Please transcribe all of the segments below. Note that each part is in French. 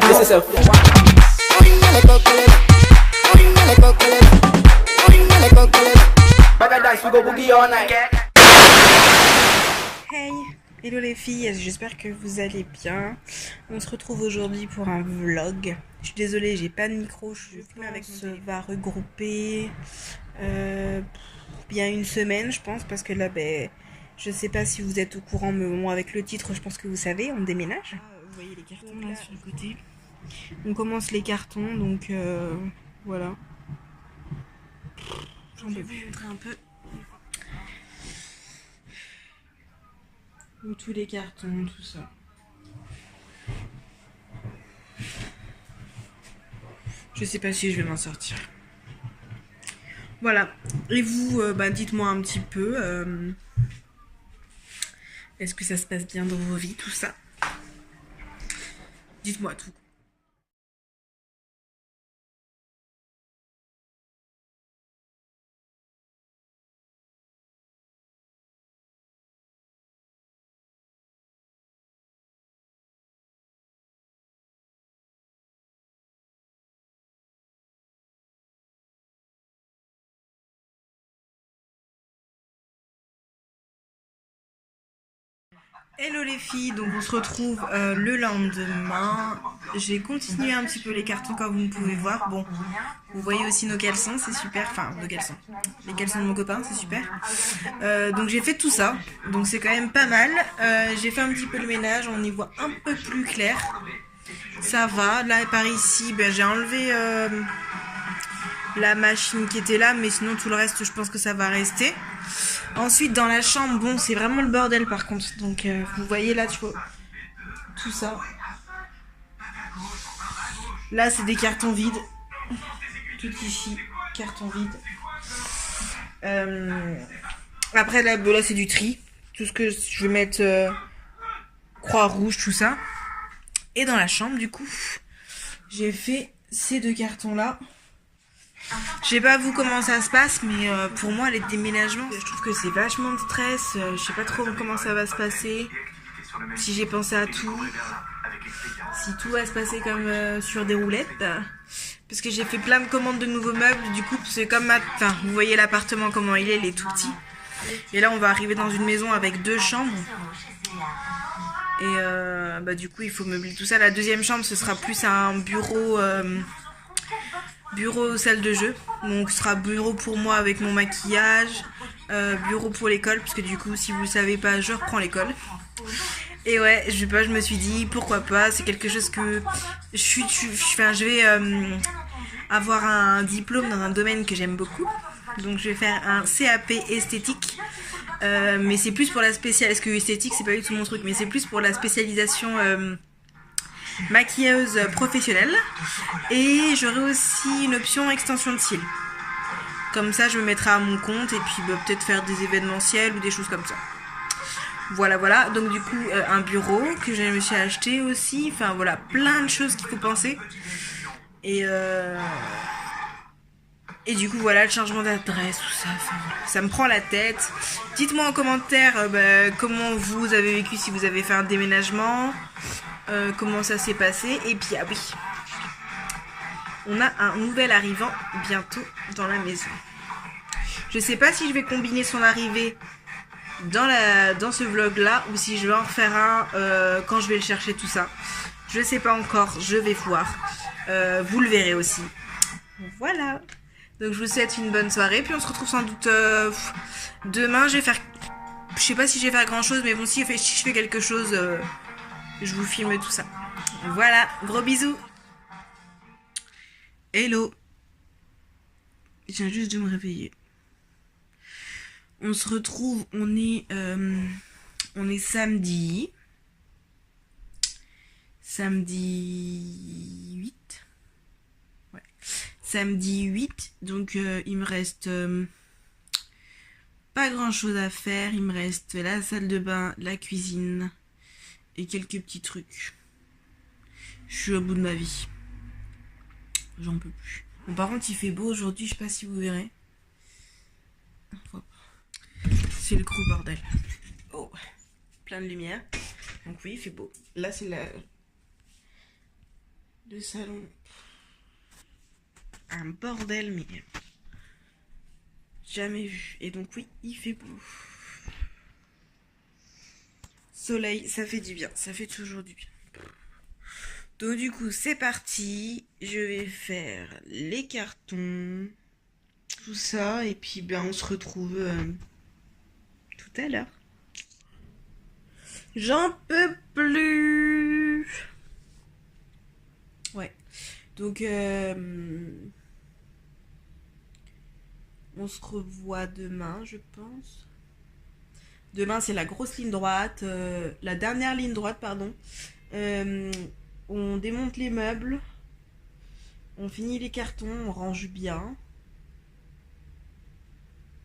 This is a Hey, hello les filles, j'espère que vous allez bien. On se retrouve aujourd'hui pour un vlog. Je suis désolée, j'ai pas de micro, je filme avec mon téléphone. Va regrouper il y a une semaine, je pense, parce que là, je sais pas si vous êtes au courant, mais bon, avec le titre, je pense que vous savez, on déménage. Vous voyez les cartons là sur le côté. On commence les cartons, donc voilà. J'en peux plus montrer un peu. Donc, tous les cartons, tout ça. Je sais pas si je vais m'en sortir. Voilà. Et vous, dites-moi un petit peu. Est-ce que ça se passe bien dans vos vies, tout ça? Dites-moi tout. Hello les filles, donc on se retrouve le lendemain. J'ai continué un petit peu les cartons comme vous pouvez voir. Bon, vous voyez aussi nos caleçons, c'est super. Enfin, nos caleçons. Les caleçons de mon copain, c'est super. Donc j'ai fait tout ça, donc c'est quand même pas mal. J'ai fait un petit peu le ménage, on y voit un peu plus clair. Ça va, là par ici, j'ai enlevé la machine qui était là, mais sinon tout le reste je pense que ça va rester. Ensuite dans la chambre, bon c'est vraiment le bordel par contre, donc vous voyez là tu vois tout ça. Là c'est des cartons vides, tout ici carton vide. Après là c'est du tri, tout ce que je vais mettre croix rouge, tout ça. Et dans la chambre du coup j'ai fait ces deux cartons là. Je sais pas vous comment ça se passe, mais pour moi les déménagements, je trouve que c'est vachement de stress. Je sais pas trop comment ça va se passer, si j'ai pensé à tout, si tout va se passer comme sur des roulettes, parce que j'ai fait plein de commandes de nouveaux meubles. Du coup c'est comme enfin vous voyez l'appartement comment il est tout petit, et là on va arriver dans une maison avec 2 chambres. Et du coup il faut meubler tout ça. La deuxième chambre ce sera plus un bureau salle de jeu, donc ce sera bureau pour moi avec mon maquillage, bureau pour l'école, parce que du coup si vous le savez pas je reprends l'école. Et ouais, je me suis dit pourquoi pas, c'est quelque chose que je vais avoir un diplôme dans un domaine que j'aime beaucoup, donc je vais faire un CAP esthétique, mais c'est plus pour la spécialisation, parce que esthétique c'est pas du tout mon truc, mais c'est plus pour la spécialisation maquilleuse professionnelle. Et j'aurai aussi une option extension de cils, comme ça je me mettrai à mon compte, et puis peut-être faire des événementiels ou des choses comme ça. Voilà, donc du coup un bureau que je me suis acheté aussi, enfin voilà, plein de choses qu'il faut penser. Et du coup voilà, le changement d'adresse, tout ça, enfin, ça me prend la tête. Dites-moi en commentaire comment vous avez vécu, si vous avez fait un déménagement, comment ça s'est passé. Et puis ah oui, on a un nouvel arrivant bientôt dans la maison. Je sais pas si je vais combiner son arrivée dans ce vlog là, ou si je vais en refaire un quand je vais le chercher, tout ça. Je sais pas encore, je vais voir. Vous le verrez aussi. Voilà. Donc je vous souhaite une bonne soirée, puis on se retrouve sans doute demain. Je sais pas si je vais faire grand chose, mais bon, si je fais quelque chose, je vous filme tout ça. Voilà, gros bisous. Hello. Je viens juste de me réveiller. On se retrouve, on est samedi. Samedi 8. Ouais. Samedi 8. Donc il me reste pas grand chose à faire. Il me reste la salle de bain, la cuisine et quelques petits trucs. Je suis au bout de ma vie. J'en peux plus. Bon, par contre il fait beau aujourd'hui, je sais pas si vous verrez. C'est le gros bordel. Oh, plein de lumière. Donc oui, il fait beau. Là c'est Le salon. Un bordel, mais jamais vu. Et donc oui, il fait beau. Soleil, ça fait du bien. Ça fait toujours du bien. Donc du coup, c'est parti. Je vais faire les cartons. Tout ça. Et puis ben, on se retrouve tout à l'heure. J'en peux plus. Ouais. Donc on se revoit demain, je pense. Demain, c'est la grosse ligne droite, la dernière ligne droite, pardon. On démonte les meubles, on finit les cartons, on range bien.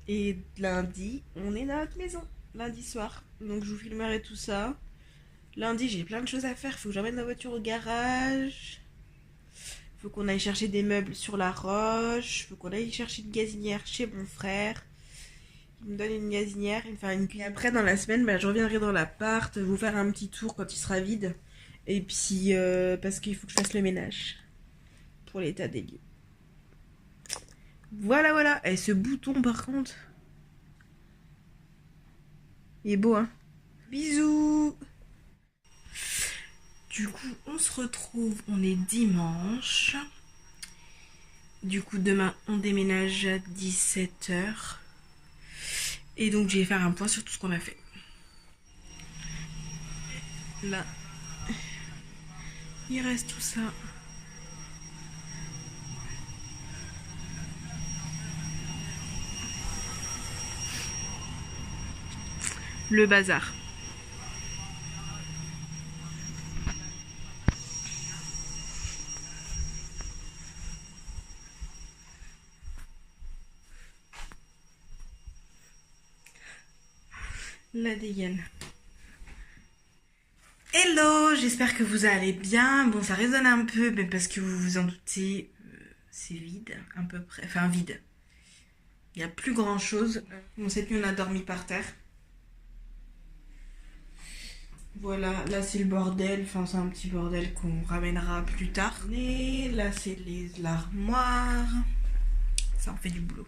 Et lundi, on est dans notre maison, lundi soir. Donc je vous filmerai tout ça. Lundi, j'ai plein de choses à faire. Faut que j'emmène la voiture au garage. Faut qu'on aille chercher des meubles sur la roche. Faut qu'on aille chercher une gazinière chez mon frère. Il me donne une gazinière, il me fait une cuisine. Et après, dans la semaine, bah, je reviendrai dans l'appart, vous faire un petit tour quand il sera vide. Et puis, parce qu'il faut que je fasse le ménage. Pour l'état des lieux. Voilà, voilà. Et ce bouton, par contre, il est beau, hein. Bisous. Du coup, on se retrouve, on est dimanche. Du coup, demain, on déménage à 17h. Et donc, je vais faire un point sur tout ce qu'on a fait. Là, il reste tout ça. Le bazar. La dégaine. Hello, j'espère que vous allez bien. Bon, ça résonne un peu, mais parce que vous vous en doutez, c'est vide, à peu près. Enfin, vide. Il n'y a plus grand chose. Bon, cette nuit, on a dormi par terre. Voilà, là c'est le bordel. Enfin, c'est un petit bordel qu'on ramènera plus tard. Et là, c'est l'armoire. Ça en fait du boulot.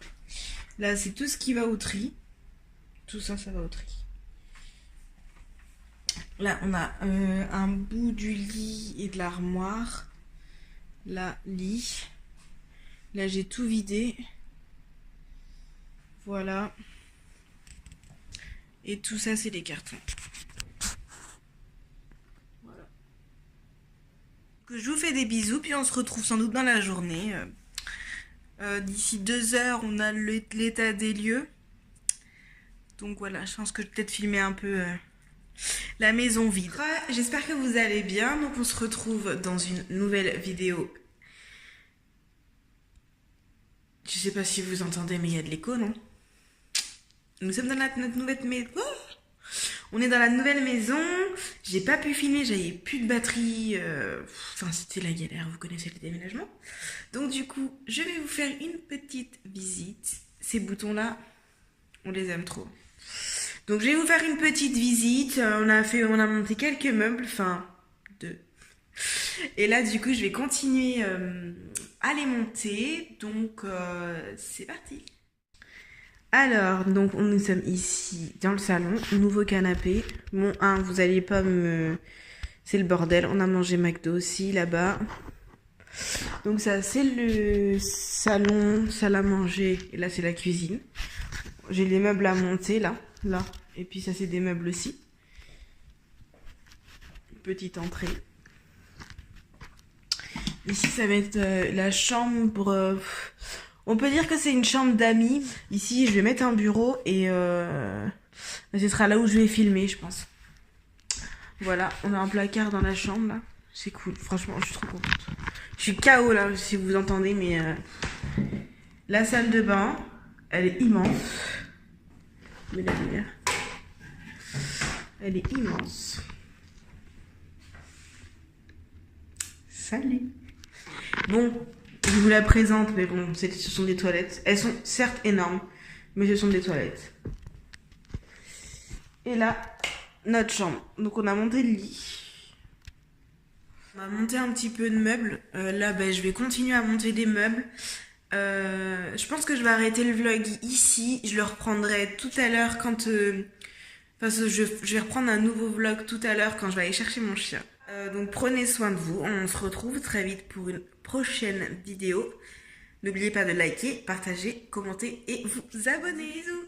Là, c'est tout ce qui va au tri. Tout ça, ça va au tri. Là, on a un bout du lit et de l'armoire. Là, lit. Là, j'ai tout vidé. Voilà. Et tout ça, c'est des cartons. Voilà. Je vous fais des bisous, puis on se retrouve sans doute dans la journée. D'ici 2 heures, on a l'état des lieux. Donc voilà, je pense que je vais peut-être filmer un peu la maison vide. J'espère que vous allez bien. Donc on se retrouve dans une nouvelle vidéo. Je sais pas si vous entendez, mais il y a de l'écho, non? Nous sommes dans notre nouvelle maison. Oh, on est dans la nouvelle maison. J'ai pas pu filmer, j'avais plus de batterie. Enfin, c'était la galère, vous connaissez le déménagement. Donc du coup, je vais vous faire une petite visite. Ces boutons-là, on les aime trop. Donc je vais vous faire une petite visite. On a monté quelques meubles, enfin 2. Et là du coup je vais continuer à les monter. Donc c'est parti. Alors donc nous sommes ici dans le salon, nouveau canapé. Bon vous allez pas me... C'est le bordel, on a mangé McDo aussi là-bas. Donc ça c'est le salon, salle à manger. Et là c'est la cuisine. J'ai les meubles à monter là. Et puis ça c'est des meubles aussi. Petite entrée. Ici ça va être la chambre. On peut dire que c'est une chambre d'amis. Ici je vais mettre un bureau et ce sera là où je vais filmer, je pense. Voilà, on a un placard dans la chambre là. C'est cool, franchement je suis trop contente. Je suis KO là si vous entendez, mais la salle de bain, elle est immense. Mais la lumière. Elle est immense. Salut. Bon, je vous la présente, mais bon, ce sont des toilettes. Elles sont certes énormes, mais ce sont des toilettes. Et là, notre chambre. Donc on a monté le lit. On va monter un petit peu de meubles. Là, je vais continuer à monter des meubles. Je pense que je vais arrêter le vlog ici. Je le reprendrai tout à l'heure quand... je vais reprendre un nouveau vlog tout à l'heure quand je vais aller chercher mon chien. Donc prenez soin de vous. On se retrouve très vite pour une prochaine vidéo. N'oubliez pas de liker, partager, commenter et vous abonner. Bisous!